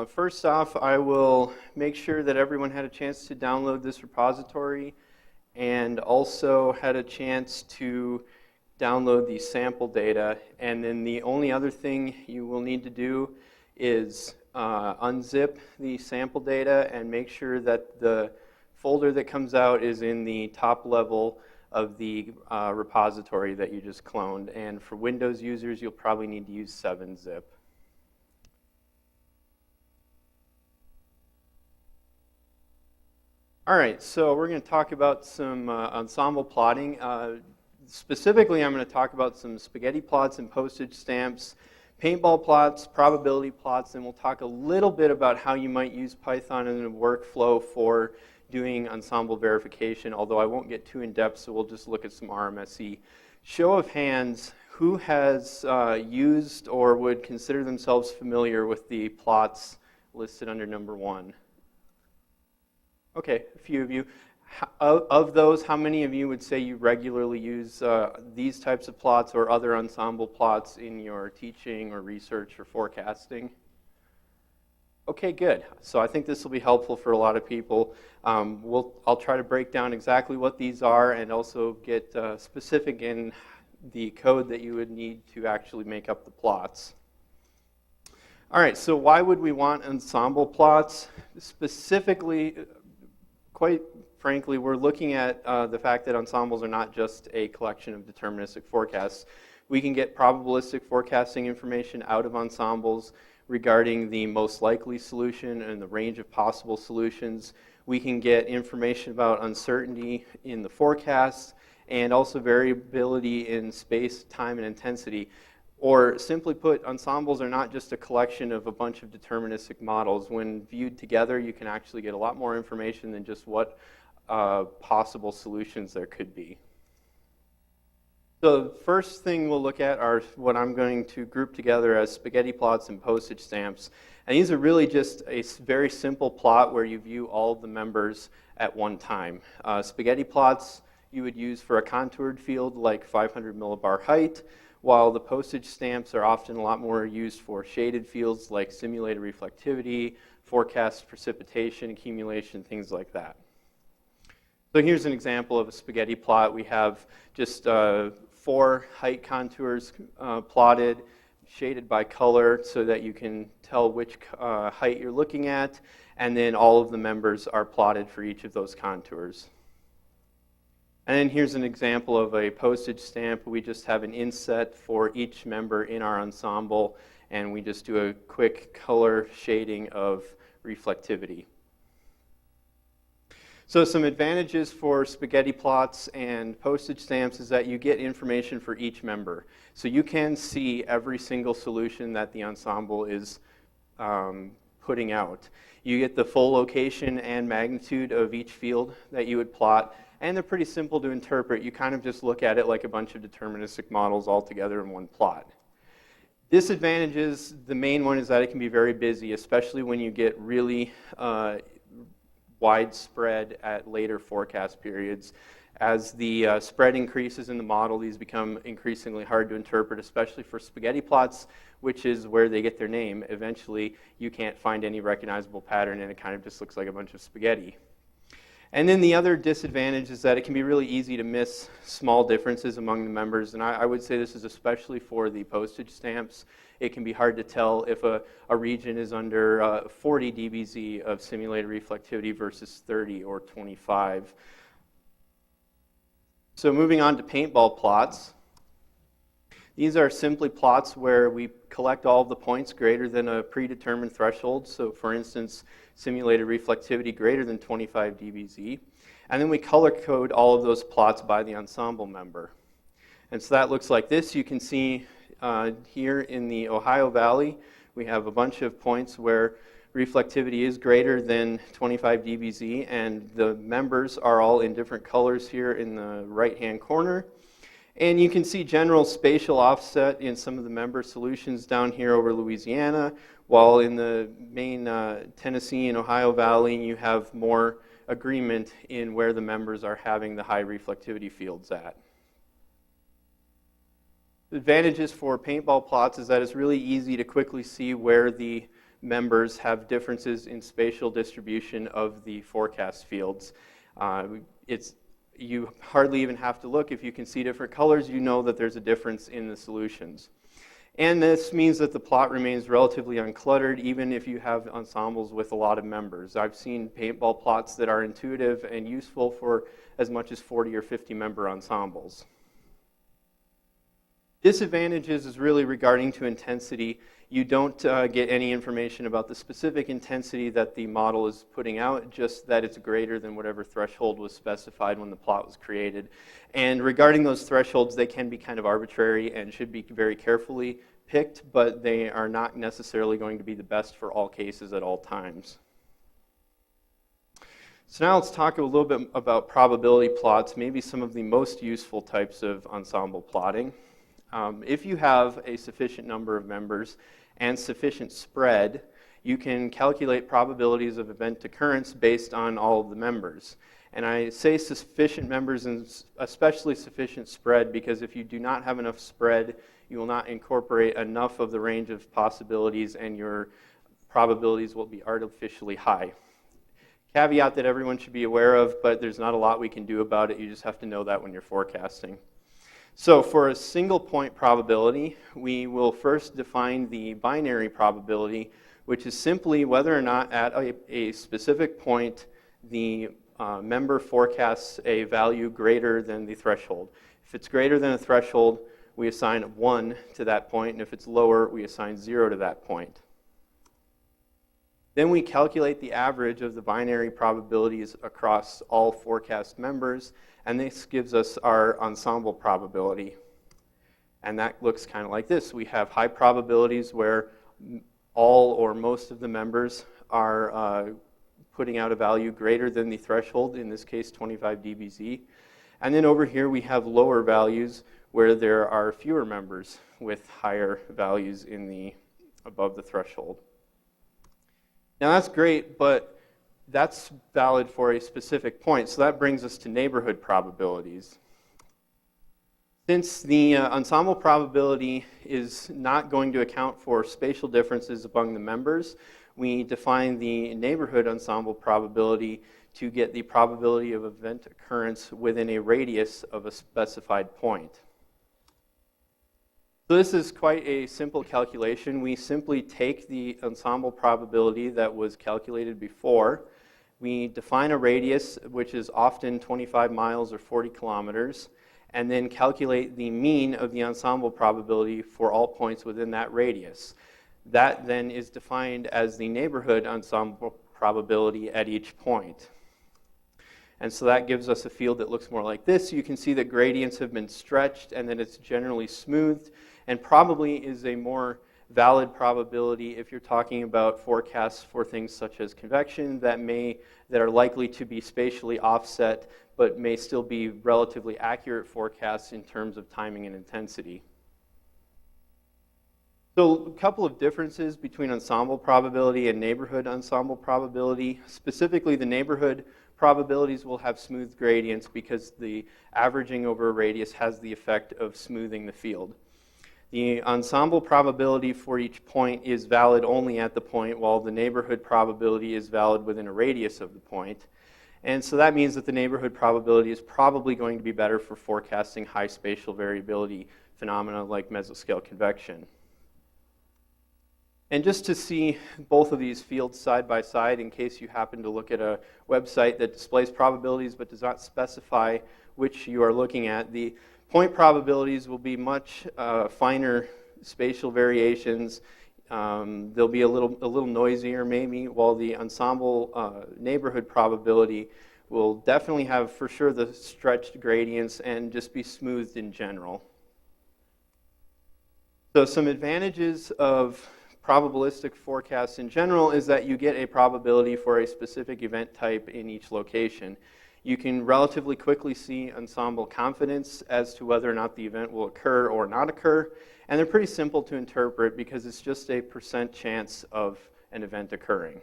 First off, I will make sure that everyone had a chance to download this repository and also had a chance to download the sample data. And then the only other thing you will need to do is unzip the sample data and make sure that the folder that comes out is in the top level of the repository that you just cloned. And for Windows users, you'll probably need to use 7-zip. All right, so we're going to talk about some ensemble plotting. Specifically, I'm going to talk about some spaghetti plots and postage stamps, paintball plots, probability plots, and we'll talk a little bit about how you might use Python in a workflow for doing ensemble verification, although I won't get too in-depth, so we'll just look at some RMSE. Show of hands, who has used or would consider themselves familiar with the plots listed under number 1? Okay, a few of you. Of those, how many of you would say you regularly use these types of plots or other ensemble plots in your teaching or research or forecasting? Okay, good. So I think this will be helpful for a lot of people. I'll try to break down exactly what these are and also get specific in the code that you would need to actually make up the plots. All right, so why would we want ensemble plots? Specifically, quite frankly, we're looking at the fact that ensembles are not just a collection of deterministic forecasts. We can get probabilistic forecasting information out of ensembles regarding the most likely solution and the range of possible solutions. We can get information about uncertainty in the forecast and also variability in space, time, and intensity. Or simply put, ensembles are not just a collection of a bunch of deterministic models. When viewed together, you can actually get a lot more information than just what possible solutions there could be. So the first thing we'll look at are what I'm going to group together as spaghetti plots and postage stamps. And these are really just a very simple plot where you view all of the members at one time. Spaghetti plots you would use for a contoured field like 500 millibar height, while the postage stamps are often a lot more used for shaded fields like simulated reflectivity, forecast precipitation, accumulation, things like that. So here's an example of a spaghetti plot. We have just 4 height contours plotted, shaded by color so that you can tell which height you're looking at, and then all of the members are plotted for each of those contours. And then here's an example of a postage stamp. We just have an inset for each member in our ensemble, and we just do a quick color shading of reflectivity. So some advantages for spaghetti plots and postage stamps is that you get information for each member. So you can see every single solution that the ensemble is putting out. You get the full location and magnitude of each field that you would plot, and they're pretty simple to interpret. You kind of just look at it like a bunch of deterministic models all together in one plot. Disadvantages, the main one is that it can be very busy, especially when you get really widespread at later forecast periods. As the spread increases in the model, these become increasingly hard to interpret, especially for spaghetti plots, which is where they get their name. Eventually, you can't find any recognizable pattern, and it kind of just looks like a bunch of spaghetti. And then the other disadvantage is that it can be really easy to miss small differences among the members, and I would say this is especially for the postage stamps. It can be hard to tell if a region is under 40 dBz of simulated reflectivity versus 30 or 25. So moving on to paintball plots. These are simply plots where we collect all of the points greater than a predetermined threshold. So for instance, simulated reflectivity greater than 25 dBz. And then we color code all of those plots by the ensemble member. And so that looks like this. You can see here in the Ohio Valley, we have a bunch of points where reflectivity is greater than 25 dBz, and the members are all in different colors here in the right-hand corner. And you can see general spatial offset in some of the member solutions down here over Louisiana, while in the main Tennessee and Ohio Valley, you have more agreement in where the members are having the high reflectivity fields at. The advantages for paintball plots is that it's really easy to quickly see where the members have differences in spatial distribution of the forecast fields. You hardly even have to look. If you can see different colors, you know that there's a difference in the solutions. And this means that the plot remains relatively uncluttered, even if you have ensembles with a lot of members. I've seen paintball plots that are intuitive and useful for as much as 40 or 50 member ensembles. Disadvantages is really regarding to intensity. You don't get any information about the specific intensity that the model is putting out, just that it's greater than whatever threshold was specified when the plot was created. And regarding those thresholds, they can be kind of arbitrary and should be very carefully picked, but they are not necessarily going to be the best for all cases at all times. So now let's talk a little bit about probability plots, maybe some of the most useful types of ensemble plotting. If you have a sufficient number of members and sufficient spread, you can calculate probabilities of event occurrence based on all of the members. And I say sufficient members and especially sufficient spread because if you do not have enough spread, you will not incorporate enough of the range of possibilities and your probabilities will be artificially high. Caveat that everyone should be aware of, but there's not a lot we can do about it. You just have to know that when you're forecasting. So for a single point probability, we will first define the binary probability, which is simply whether or not at a specific point the member forecasts a value greater than the threshold. If it's greater than a threshold, we assign 1 to that point, and if it's lower, we assign 0 to that point. Then we calculate the average of the binary probabilities across all forecast members, and this gives us our ensemble probability. And that looks kind of like this. We have high probabilities where all or most of the members are putting out a value greater than the threshold, in this case 25 dBz. And then over here we have lower values where there are fewer members with higher values above the threshold. Now that's great, but that's valid for a specific point. So that brings us to neighborhood probabilities. Since the ensemble probability is not going to account for spatial differences among the members, we define the neighborhood ensemble probability to get the probability of event occurrence within a radius of a specified point. So this is quite a simple calculation. We simply take the ensemble probability that was calculated before. We define a radius, which is often 25 miles or 40 kilometers, and then calculate the mean of the ensemble probability for all points within that radius. That then is defined as the neighborhood ensemble probability at each point. And so that gives us a field that looks more like this. You can see that gradients have been stretched and that it's generally smoothed, and probably is a more valid probability if you're talking about forecasts for things such as convection that are likely to be spatially offset but may still be relatively accurate forecasts in terms of timing and intensity. So a couple of differences between ensemble probability and neighborhood ensemble probability. Specifically, the neighborhood probabilities will have smooth gradients because the averaging over a radius has the effect of smoothing the field. The ensemble probability for each point is valid only at the point, while the neighborhood probability is valid within a radius of the point. And so that means that the neighborhood probability is probably going to be better for forecasting high spatial variability phenomena like mesoscale convection. And just to see both of these fields side by side, in case you happen to look at a website that displays probabilities but does not specify which you are looking at, the point probabilities will be much finer spatial variations. They'll be a little noisier maybe, while the ensemble neighborhood probability will definitely have for sure the stretched gradients and just be smoothed in general. So some advantages of probabilistic forecasts in general is that you get a probability for a specific event type in each location. You can relatively quickly see ensemble confidence as to whether or not the event will occur or not occur, and they're pretty simple to interpret because it's just a % chance of an event occurring.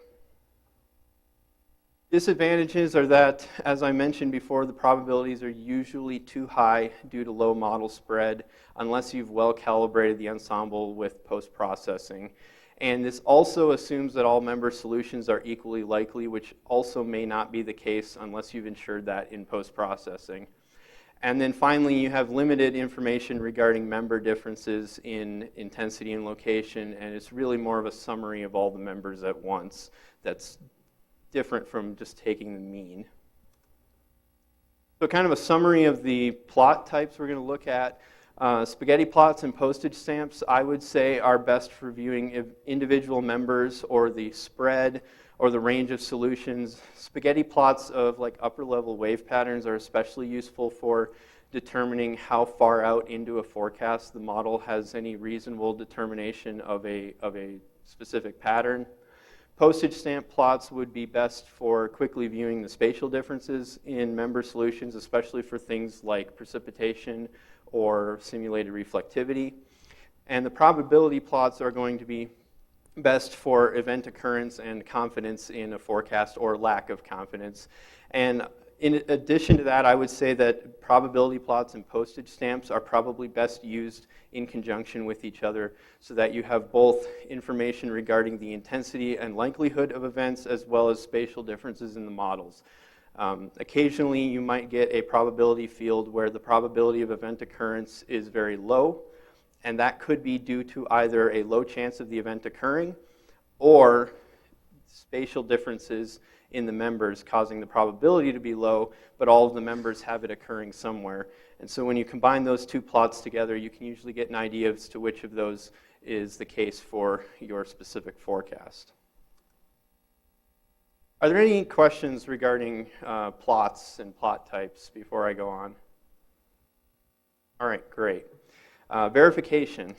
Disadvantages are that, as I mentioned before, the probabilities are usually too high due to low model spread unless you've well calibrated the ensemble with post-processing. And this also assumes that all member solutions are equally likely, which also may not be the case unless you've ensured that in post-processing. And then finally, you have limited information regarding member differences in intensity and location, and it's really more of a summary of all the members at once that's different from just taking the mean. So kind of a summary of the plot types we're going to look at. Spaghetti plots and postage stamps, I would say, are best for viewing individual members or the spread or the range of solutions. Spaghetti plots of like upper level wave patterns are especially useful for determining how far out into a forecast the model has any reasonable determination of a specific pattern. Postage stamp plots would be best for quickly viewing the spatial differences in member solutions, especially for things like precipitation or simulated reflectivity. And the probability plots are going to be best for event occurrence and confidence in a forecast or lack of confidence. And in addition to that, I would say that probability plots and postage stamps are probably best used in conjunction with each other so that you have both information regarding the intensity and likelihood of events as well as spatial differences in the models. Occasionally, you might get a probability field where the probability of event occurrence is very low, and that could be due to either a low chance of the event occurring or spatial differences in the members causing the probability to be low, but all of the members have it occurring somewhere. And so when you combine those two plots together, you can usually get an idea as to which of those is the case for your specific forecast. Are there any questions regarding plots and plot types before I go on? All right, great. Verification.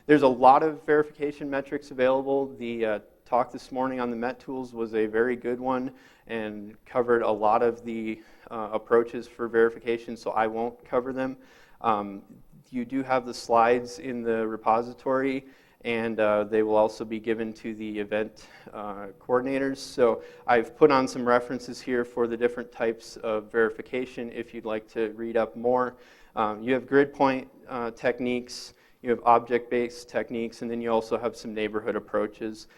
There's a lot of verification metrics available. The talk this morning on the MET tools was a very good one and covered a lot of the approaches for verification, so I won't cover them. You do have the slides in the repository, and they will also be given to the event coordinators. So I've put on some references here for the different types of verification if you'd like to read up more. You have grid point techniques, you have object-based techniques, and then you also have some neighborhood approaches.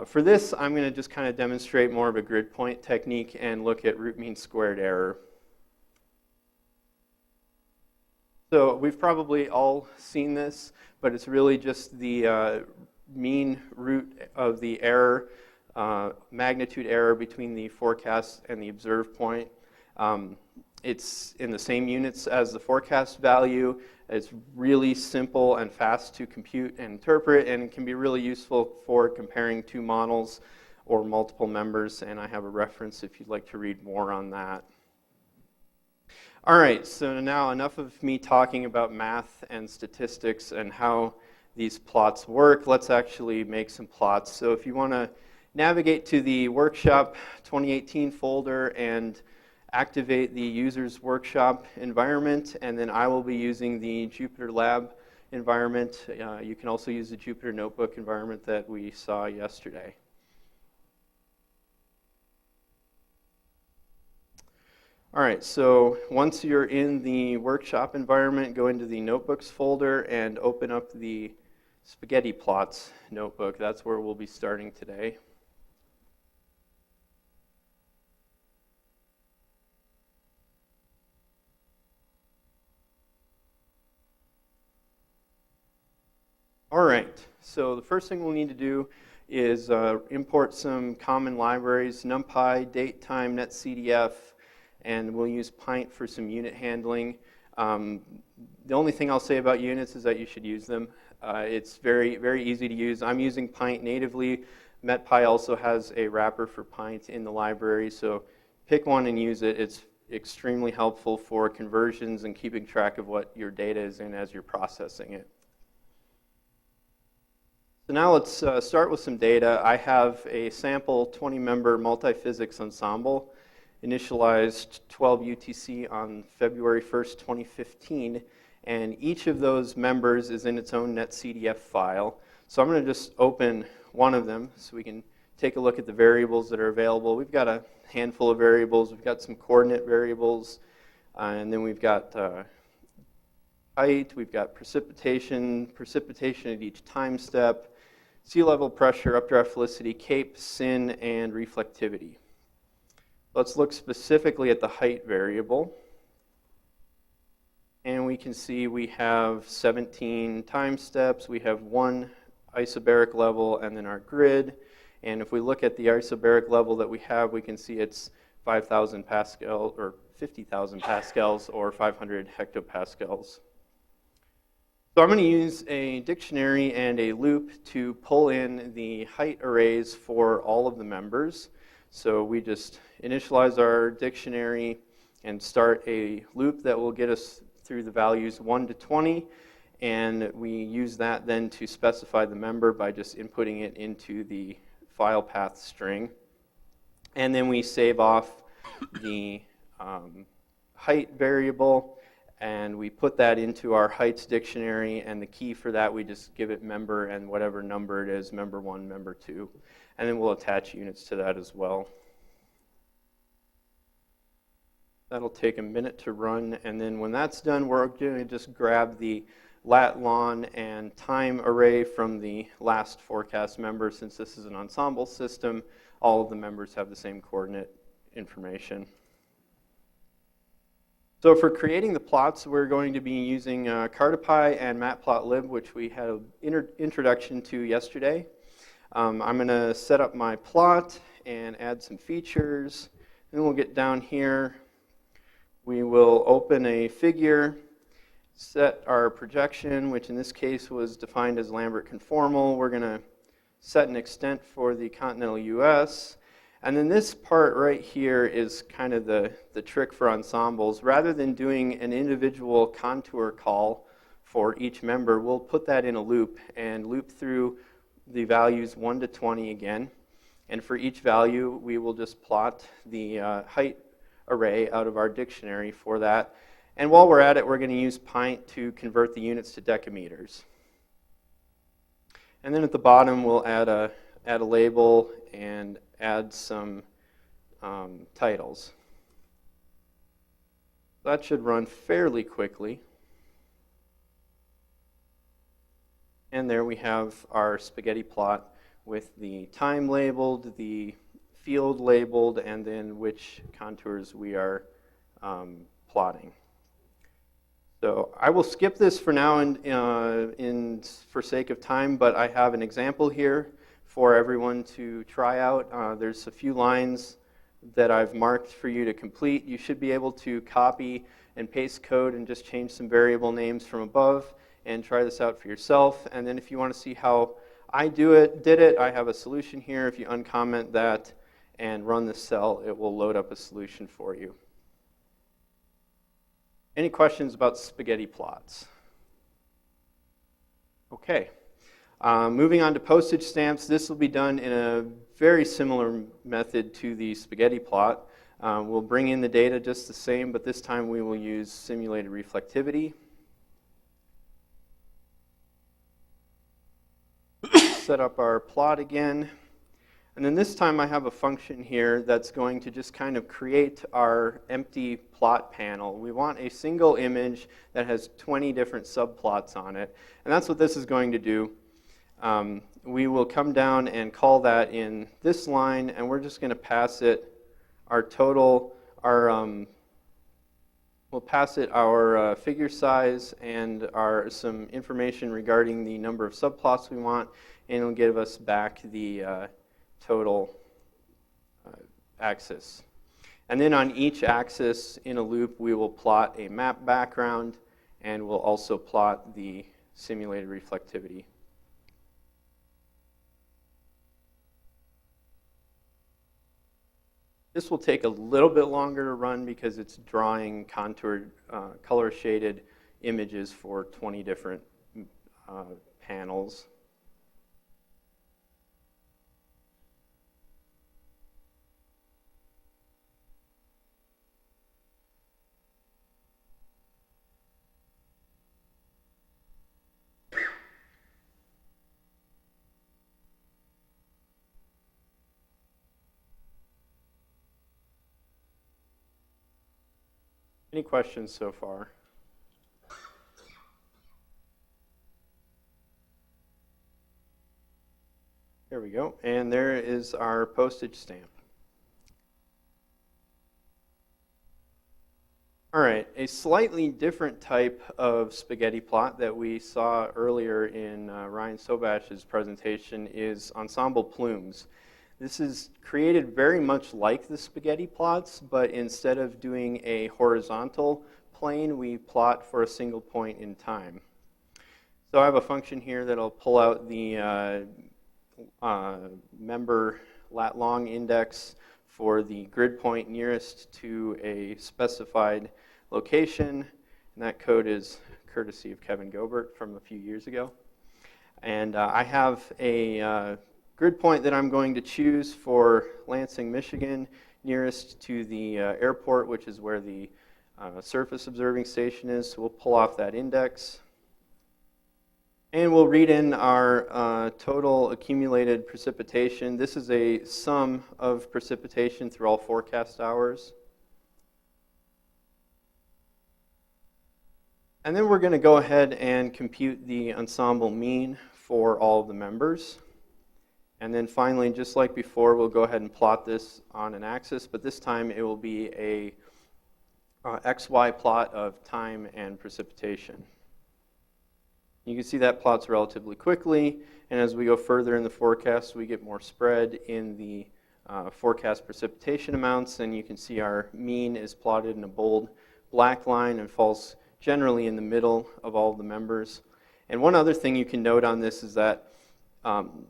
For this, I'm going to just kind of demonstrate more of a grid point technique and look at root mean squared error. So we've probably all seen this, but it's really just the mean root of the error, magnitude error between the forecast and the observed point. It's in the same units as the forecast value. It's really simple and fast to compute and interpret, and can be really useful for comparing two models or multiple members, and I have a reference if you'd like to read more on that. All right, so now enough of me talking about math and statistics and how these plots work. Let's actually make some plots. So if you want to navigate to the Workshop 2018 folder and activate the user's workshop environment, and then I will be using the Jupyter Lab environment. You can also use the Jupyter Notebook environment that we saw yesterday. All right, so once you're in the workshop environment, go into the Notebooks folder and open up the Spaghetti Plots notebook. That's where we'll be starting today. All right, so the first thing we'll need to do is import some common libraries, NumPy, datetime, netcdf, and we'll use Pint for some unit handling. The only thing I'll say about units is that you should use them. It's very, very easy to use. I'm using Pint natively. MetPy also has a wrapper for Pint in the library, so pick one and use it. It's extremely helpful for conversions and keeping track of what your data is in as you're processing it. So now let's start with some data. I have a sample 20-member multi-physics ensemble, initialized 12 UTC on February 1st, 2015, and each of those members is in its own netcdf file. So I'm going to just open one of them so we can take a look at the variables that are available. We've got a handful of variables. We've got some coordinate variables, and then we've got height, we've got precipitation at each time step, sea level pressure, updraft felicity, CAPE, SIN, and reflectivity. Let's look specifically at the height variable. And we can see we have 17 time steps, we have one isobaric level, and then our grid. And if we look at the isobaric level that we have, we can see it's 5,000 Pascal or 50,000 pascals or 500 hectopascals. So I'm going to use a dictionary and a loop to pull in the height arrays for all of the members. So we just initialize our dictionary and start a loop that will get us through the values 1 to 20, and we use that then to specify the member by just inputting it into the file path string. And then we save off the height variable, and we put that into our heights dictionary, and the key for that we just give it member and whatever number it is, member 1, member 2, and then we'll attach units to that as well. That'll take a minute to run, and then when that's done, we're going to just grab the lat, lon, and time array from the last forecast member. Since this is an ensemble system, all of the members have the same coordinate information. So for creating the plots, we're going to be using Cartopy and Matplotlib, which we had an introduction to yesterday. I'm going to set up my plot and add some features. Then we'll get down here. We will open a figure, set our projection, which in this case was defined as Lambert conformal. We're going to set an extent for the continental US. And then this part right here is kind of the trick for ensembles. Rather than doing an individual contour call for each member, we'll put that in a loop and loop through the values 1 to 20 again. And for each value, we will just plot the height array out of our dictionary for that. And while we're at it, we're going to use pint to convert the units to decameters. And then at the bottom, we'll add a label and add some titles. That should run fairly quickly. And there we have our spaghetti plot with the time labeled, the field labeled, and then which contours we are plotting. So I will skip this for now for sake of time, but I have an example here for everyone to try out. There's a few lines that I've marked for you to complete. You should be able to copy and paste code and just change some variable names from above and try this out for yourself. And then if you want to see how I did it, I have a solution here. If you uncomment that and run the cell, it will load up a solution for you. Any questions about spaghetti plots? Okay. Moving on to postage stamps, this will be done in a very similar method to the spaghetti plot. We'll bring in the data just the same, but this time we will use simulated reflectivity. Set up our plot again. And then this time I have a function here that's going to just kind of create our empty plot panel. We want a single image that has 20 different subplots on it. And that's what this is going to do. We will come down and call that in this line, and we're just going to pass it our total, we'll pass it our figure size and some information regarding the number of subplots we want, and it'll give us back the total axis. And then on each axis in a loop, we will plot a map background, and we'll also plot the simulated reflectivity. This will take a little bit longer to run because it's drawing contoured, color-shaded images for 20 different panels. Any questions so far? There we go. And there is our postage stamp. All right, a slightly different type of spaghetti plot that we saw earlier in Ryan Sobash's presentation is ensemble plumes. This is created very much like the spaghetti plots, but instead of doing a horizontal plane, we plot for a single point in time. So I have a function here that'll pull out the member lat long index for the grid point nearest to a specified location, and that code is courtesy of Kevin Gobert from a few years ago. And I have a grid point that I'm going to choose for Lansing, Michigan, nearest to the airport, which is where the surface observing station is. So we'll pull off that index. And we'll read in our total accumulated precipitation. This is a sum of precipitation through all forecast hours. And then we're going to go ahead and compute the ensemble mean for all of the members. And then finally, just like before, we'll go ahead and plot this on an axis, but this time it will be a XY plot of time and precipitation. You can see that plots relatively quickly, and as we go further in the forecast, we get more spread in the forecast precipitation amounts, and you can see our mean is plotted in a bold black line and falls generally in the middle of all the members. And one other thing you can note on this is that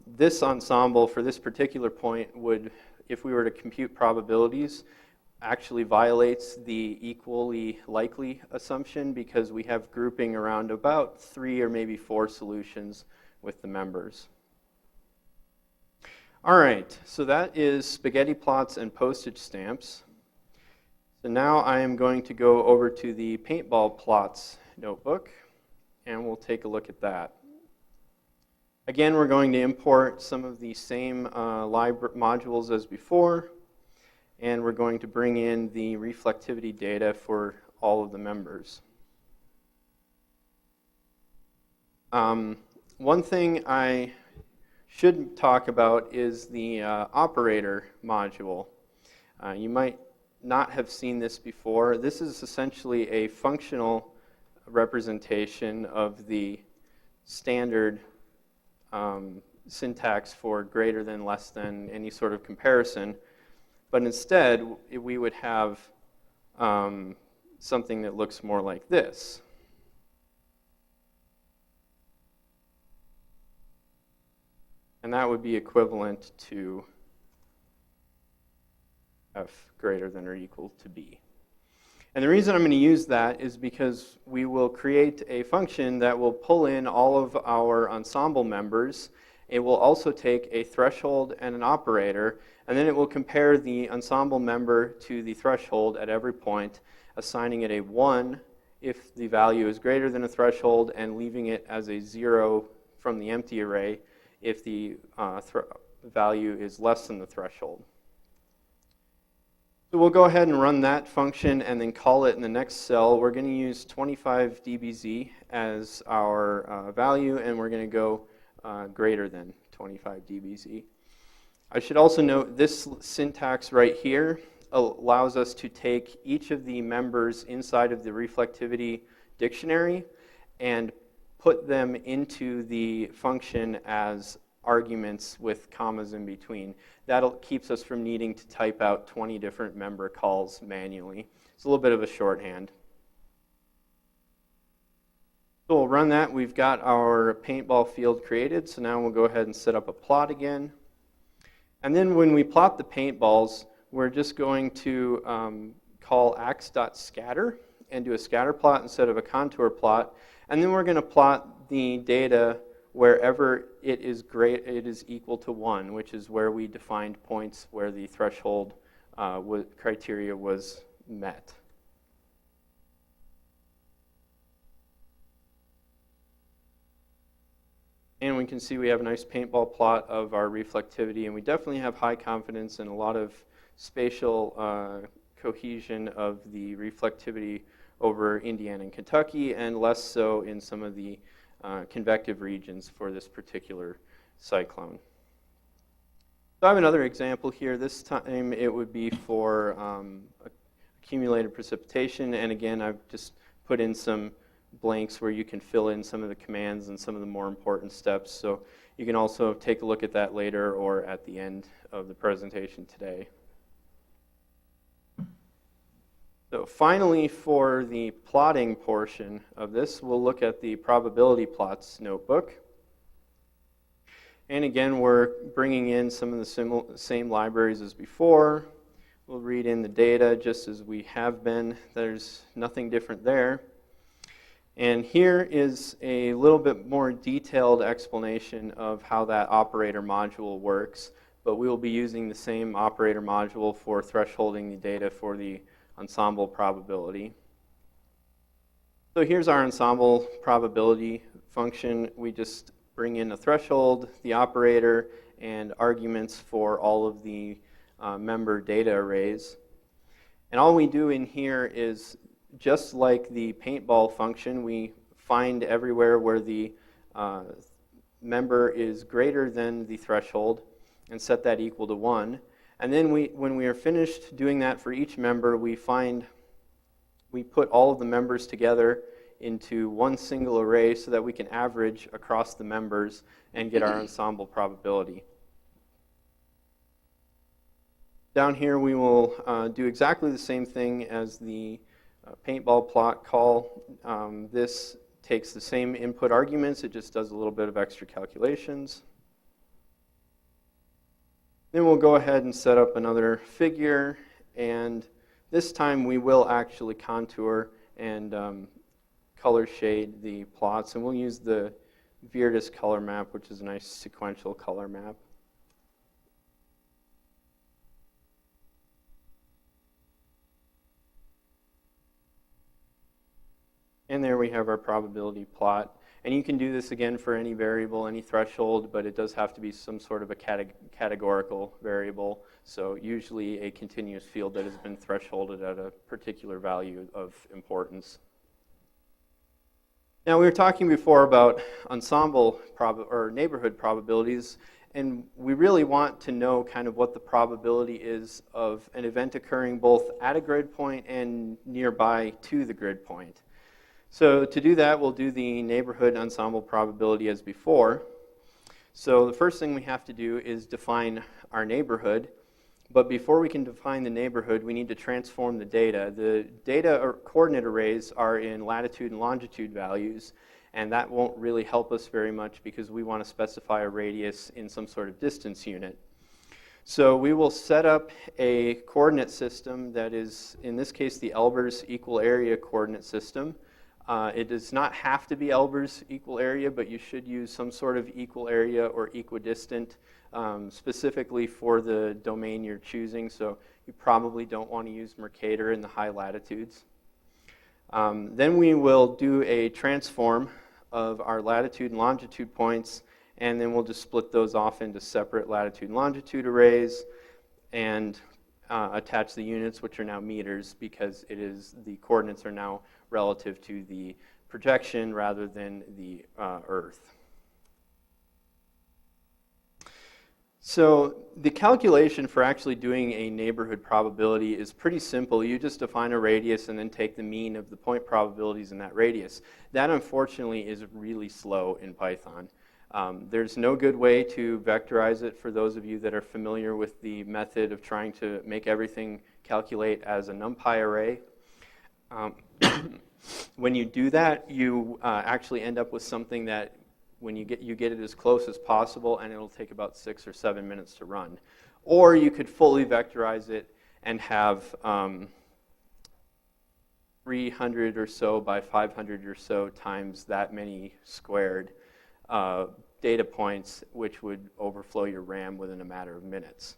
this ensemble for this particular point would, if we were to compute probabilities, actually violates the equally likely assumption because we have grouping around about 3 or maybe 4 solutions with the members. All right, so that is spaghetti plots and postage stamps. So now I am going to go over to the paintball plots notebook, and we'll take a look at that. Again, we're going to import some of the same modules as before, and we're going to bring in the reflectivity data for all of the members. One thing I should talk about is the operator module. You might not have seen this before. This is essentially a functional representation of the standard syntax for greater than, less than, any sort of comparison. But instead, we would have something that looks more like this. And that would be equivalent to f greater than or equal to b. And the reason I'm going to use that is because we will create a function that will pull in all of our ensemble members. It will also take a threshold and an operator, and then it will compare the ensemble member to the threshold at every point, assigning it a 1 if the value is greater than a threshold, and leaving it as a 0 from the empty array if the value is less than the threshold. So we'll go ahead and run that function and then call it in the next cell. We're going to use 25 dBz as our value, and we're going to go greater than 25 dBz. I should also note this syntax right here allows us to take each of the members inside of the reflectivity dictionary and put them into the function as arguments with commas in between. That keeps us from needing to type out 20 different member calls manually. It's a little bit of a shorthand. So we'll run that. We've got our paintball field created, so now we'll go ahead and set up a plot again. And then when we plot the paintballs, we're just going to call ax.scatter and do a scatter plot instead of a contour plot. And then we're going to plot the data wherever it is equal to 1, which is where we defined points where the threshold criteria was met. And we can see we have a nice paintball plot of our reflectivity, and we definitely have high confidence and a lot of spatial cohesion of the reflectivity over Indiana and Kentucky, and less so in some of the convective regions for this particular cyclone. So I have another example here. This time it would be for accumulated precipitation, and again I've just put in some blanks where you can fill in some of the commands and some of the more important steps. So you can also take a look at that later or at the end of the presentation today. So finally, for the plotting portion of this, we'll look at the probability plots notebook. And again, we're bringing in some of the same libraries as before. We'll read in the data just as we have been. There's nothing different there. And here is a little bit more detailed explanation of how that operator module works. But we will be using the same operator module for thresholding the data for the Ensemble probability. So here's our Ensemble probability function. We just bring in a threshold, the operator, and arguments for all of the member data arrays. And all we do in here is, just like the paintball function, we find everywhere where the member is greater than the threshold and set that equal to 1. And then when we are finished doing that for each member, we put all of the members together into one single array so that we can average across the members and get our ensemble probability. Down here we will do exactly the same thing as the paintball plot call. This takes the same input arguments, it just does a little bit of extra calculations. Then we'll go ahead and set up another figure, and this time we will actually contour and color shade the plots, and we'll use the Viridis color map, which is a nice sequential color map. And there we have our probability plot. And you can do this again for any variable, any threshold, but it does have to be some sort of a categorical variable. So usually a continuous field that has been thresholded at a particular value of importance. Now we were talking before about ensemble or neighborhood probabilities, and we really want to know kind of what the probability is of an event occurring both at a grid point and nearby to the grid point. So to do that, we'll do the neighborhood ensemble probability as before. So the first thing we have to do is define our neighborhood. But before we can define the neighborhood, we need to transform the data. The data or coordinate arrays are in latitude and longitude values, and that won't really help us very much because we want to specify a radius in some sort of distance unit. So we will set up a coordinate system that is, in this case, the Elbers equal area coordinate system. It does not have to be Elbers equal area, but you should use some sort of equal area or equidistant specifically for the domain you're choosing. So you probably don't want to use Mercator in the high latitudes. Then we will do a transform of our latitude and longitude points, and then we'll just split those off into separate latitude and longitude arrays and attach the units, which are now meters, because the coordinates are now relative to the projection rather than the Earth. So the calculation for actually doing a neighborhood probability is pretty simple. You just define a radius and then take the mean of the point probabilities in that radius. That, unfortunately, is really slow in Python. There's no good way to vectorize it for those of you that are familiar with the method of trying to make everything calculate as a NumPy array. When you do that, you actually end up with something that when you get it as close as possible, and it'll take about 6 or 7 minutes to run. Or you could fully vectorize it and have 300 or so by 500 or so times that many squared data points, which would overflow your RAM within a matter of minutes.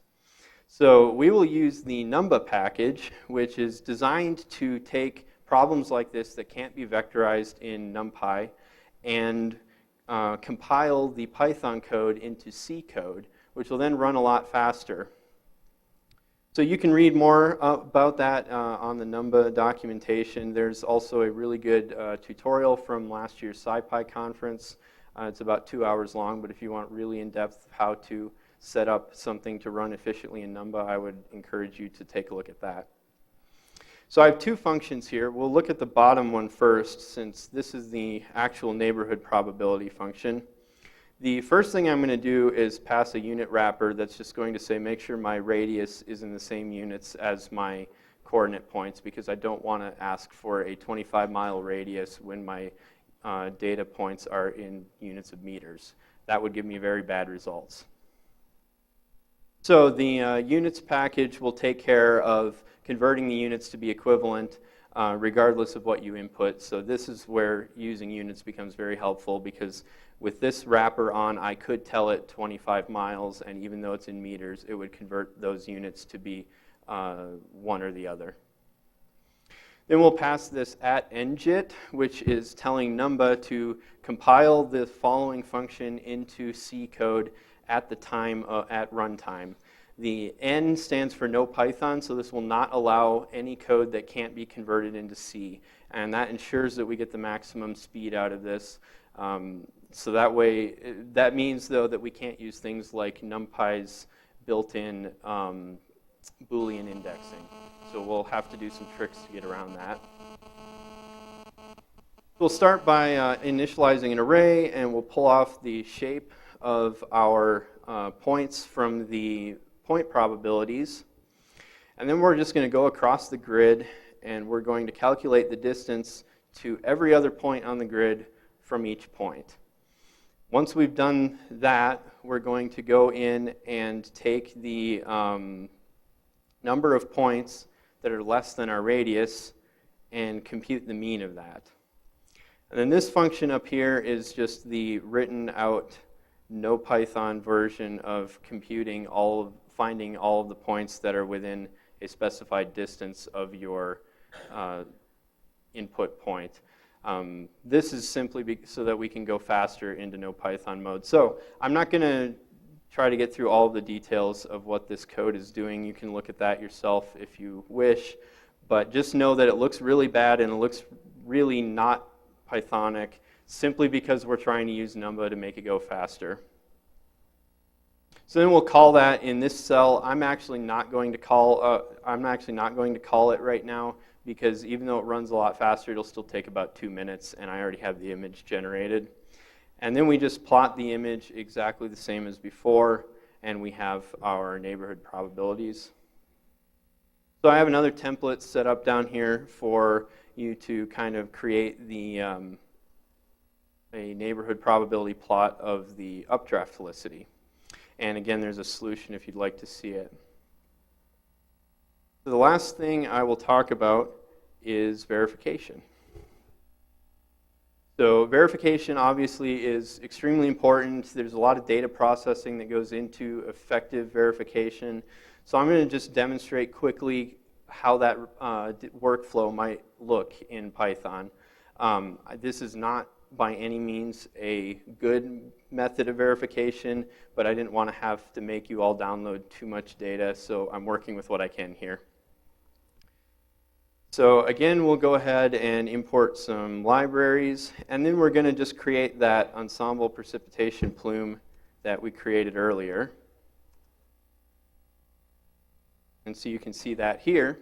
So we will use the Numba package, which is designed to take problems like this that can't be vectorized in NumPy and compile the Python code into C code, which will then run a lot faster. So you can read more about that on the Numba documentation. There's also a really good tutorial from last year's SciPy conference. It's about 2 hours long, but if you want really in-depth how to set up something to run efficiently in Numba, I would encourage you to take a look at that. So I have two functions here. We'll look at the bottom one first, since this is the actual neighborhood probability function. The first thing I'm going to do is pass a unit wrapper that's just going to say make sure my radius is in the same units as my coordinate points, because I don't want to ask for a 25-mile radius when my data points are in units of meters. That would give me very bad results. So the units package will take care of converting the units to be equivalent regardless of what you input. So this is where using units becomes very helpful, because with this wrapper on, I could tell it 25 miles, and even though it's in meters, it would convert those units to be one or the other. Then we'll pass this at ngit, which is telling Numba to compile the following function into C code at the time at runtime. The N stands for no Python, so this will not allow any code that can't be converted into C. And that ensures that we get the maximum speed out of this. So that way, that means though that we can't use things like NumPy's built-in Boolean indexing. So we'll have to do some tricks to get around that. We'll start by initializing an array, and we'll pull off the shape of our points from the point probabilities. And then we're just going to go across the grid, and we're going to calculate the distance to every other point on the grid from each point. Once we've done that, we're going to go in and take the number of points that are less than our radius and compute the mean of that. And then this function up here is just the written out no Python version of computing finding all of the points that are within a specified distance of your input point. This is simply so that we can go faster into no Python mode. So I'm not going to try to get through all of the details of what this code is doing. You can look at that yourself if you wish, but just know that it looks really bad and it looks really not Pythonic, simply because we're trying to use Numba to make it go faster. So then we'll call that in this cell. I'm actually not going to call it right now, because even though it runs a lot faster, it'll still take about 2 minutes, and I already have the image generated. And then we just plot the image exactly the same as before, and we have our neighborhood probabilities. So I have another template set up down here for you to kind of create the a neighborhood probability plot of the updraft helicity. And again, there's a solution if you'd like to see it. So the last thing I will talk about is verification. So verification obviously is extremely important. There's a lot of data processing that goes into effective verification. So I'm going to just demonstrate quickly how that workflow might look in Python. This is not by any means a good method of verification, but I didn't want to have to make you all download too much data, so I'm working with what I can here. So again, we'll go ahead and import some libraries, and then we're going to just create that Ensemble precipitation plume that we created earlier. And so you can see that here.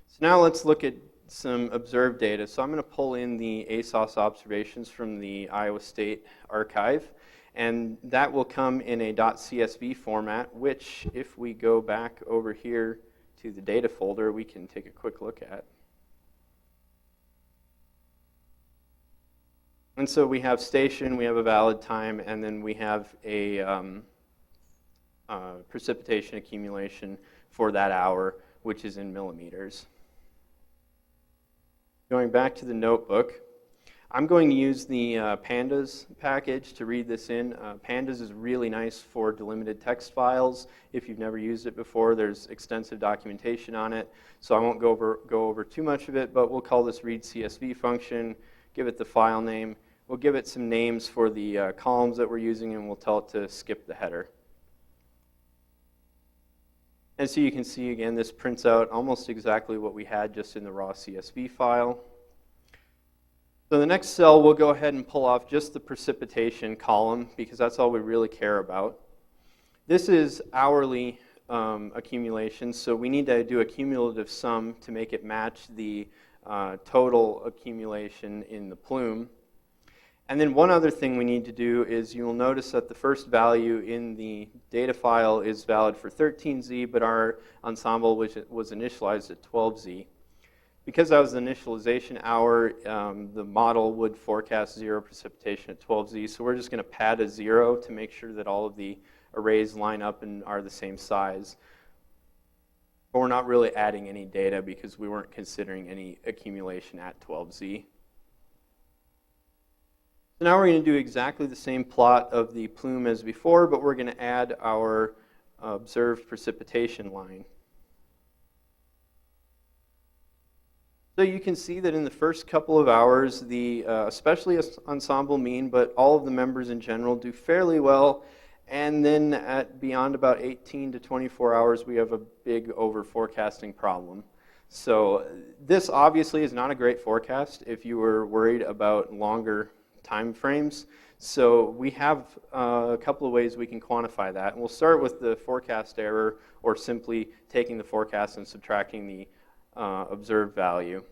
So now let's look at some observed data. So I'm going to pull in the ASOS observations from the Iowa State archive, and that will come in a .csv format, which if we go back over here to the data folder, we can take a quick look at. And so we have station, we have a valid time, and then we have a precipitation accumulation for that hour, which is in millimeters. Going back to the notebook, I'm going to use the pandas package to read this in. Pandas is really nice for delimited text files. If you've never used it before, there's extensive documentation on it. So I won't go over too much of it, but we'll call this read CSV function, give it the file name. We'll give it some names for the columns that we're using, and we'll tell it to skip the header. And so you can see, again, this prints out almost exactly what we had just in the raw CSV file. So the next cell, we'll go ahead and pull off just the precipitation column, because that's all we really care about. This is hourly accumulation, so we need to do a cumulative sum to make it match the total accumulation in the plume. And then one other thing we need to do is you'll notice that the first value in the data file is valid for 13Z, but our ensemble was initialized at 12Z. Because that was the initialization hour, the model would forecast 0 precipitation at 12Z, so we're just going to pad a 0 to make sure that all of the arrays line up and are the same size. But we're not really adding any data because we weren't considering any accumulation at 12Z. So now we're going to do exactly the same plot of the plume as before, but we're going to add our observed precipitation line. So you can see that in the first couple of hours, the especially ensemble mean, but all of the members in general do fairly well. And then at beyond about 18 to 24 hours, we have a big over forecasting problem. So this obviously is not a great forecast if you were worried about longer time frames. So we have a couple of ways we can quantify that. And we'll start with the forecast error, or simply taking the forecast and subtracting the observed value.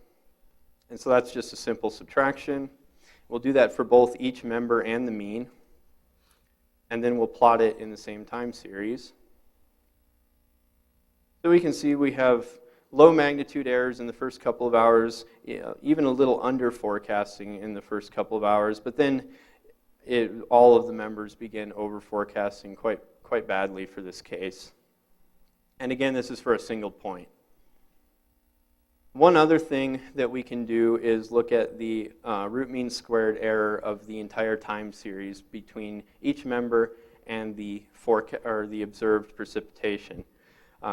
And so that's just a simple subtraction. We'll do that for both each member and the mean. And then we'll plot it in the same time series. So we can see we have low magnitude errors in the first couple of hours, even a little under forecasting in the first couple of hours, but then all of the members begin over forecasting quite badly for this case. And again, this is for a single point. One other thing that we can do is look at the root mean squared error of the entire time series between each member and the observed precipitation.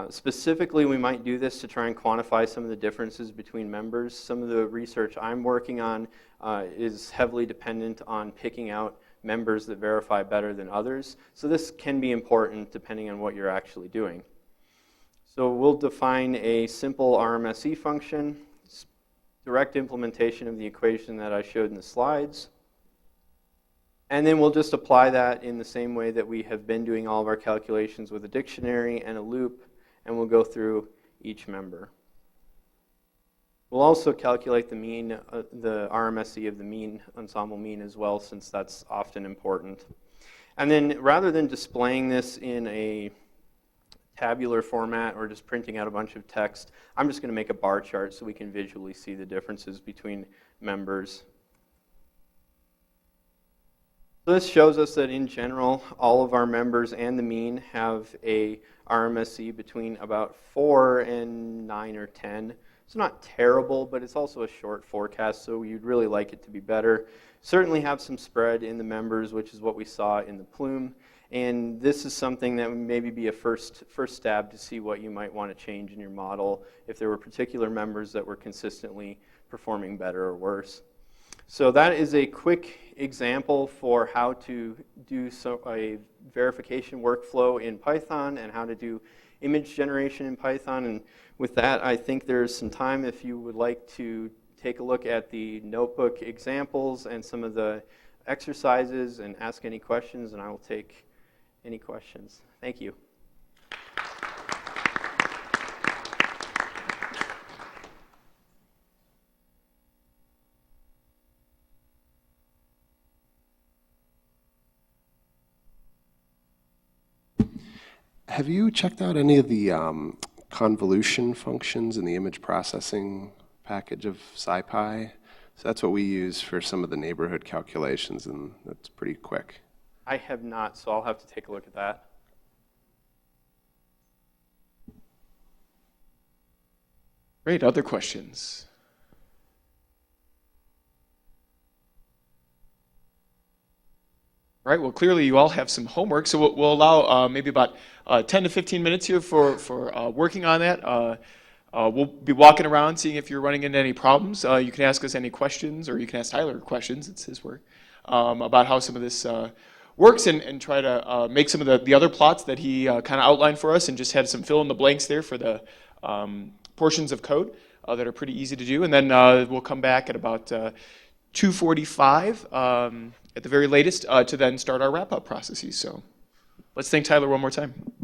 Specifically, we might do this to try and quantify some of the differences between members. Some of the research I'm working on is heavily dependent on picking out members that verify better than others. So this can be important depending on what you're actually doing. So we'll define a simple RMSE function, direct implementation of the equation that I showed in the slides. And then we'll just apply that in the same way that we have been doing all of our calculations with a dictionary and a loop, and we'll go through each member. We'll also calculate the mean, the RMSE of the mean, ensemble mean as well, since that's often important. And then rather than displaying this in a tabular format or just printing out a bunch of text, I'm just going to make a bar chart so we can visually see the differences between members. So this shows us that in general, all of our members and the mean have a RMSE between about 4 and 9 or 10. It's not terrible, but it's also a short forecast, so you'd really like it to be better. Certainly have some spread in the members, which is what we saw in the plume. And this is something that would maybe be a first stab to see what you might want to change in your model if there were particular members that were consistently performing better or worse. So that is a quick example for how to do a verification workflow in Python and how to do image generation in Python. And with that, I think there's some time if you would like to take a look at the notebook examples and some of the exercises and ask any questions, and I will take any questions. Thank you. Have you checked out any of the convolution functions in the image processing package of SciPy? So that's what we use for some of the neighborhood calculations, and that's pretty quick. I have not, so I'll have to take a look at that. Great, other questions? All right, well, clearly you all have some homework, so we'll allow maybe about 10 to 15 minutes here for working on that. We'll be walking around, seeing if you're running into any problems. You can ask us any questions, or you can ask Tyler questions, it's his work, about how some of this works, and try to make some of the other plots that he kind of outlined for us, and just had some fill in the blanks there for the portions of code that are pretty easy to do. And then we'll come back at about 2:45 at the very latest to then start our wrap-up processes. So Let's thank Tyler one more time.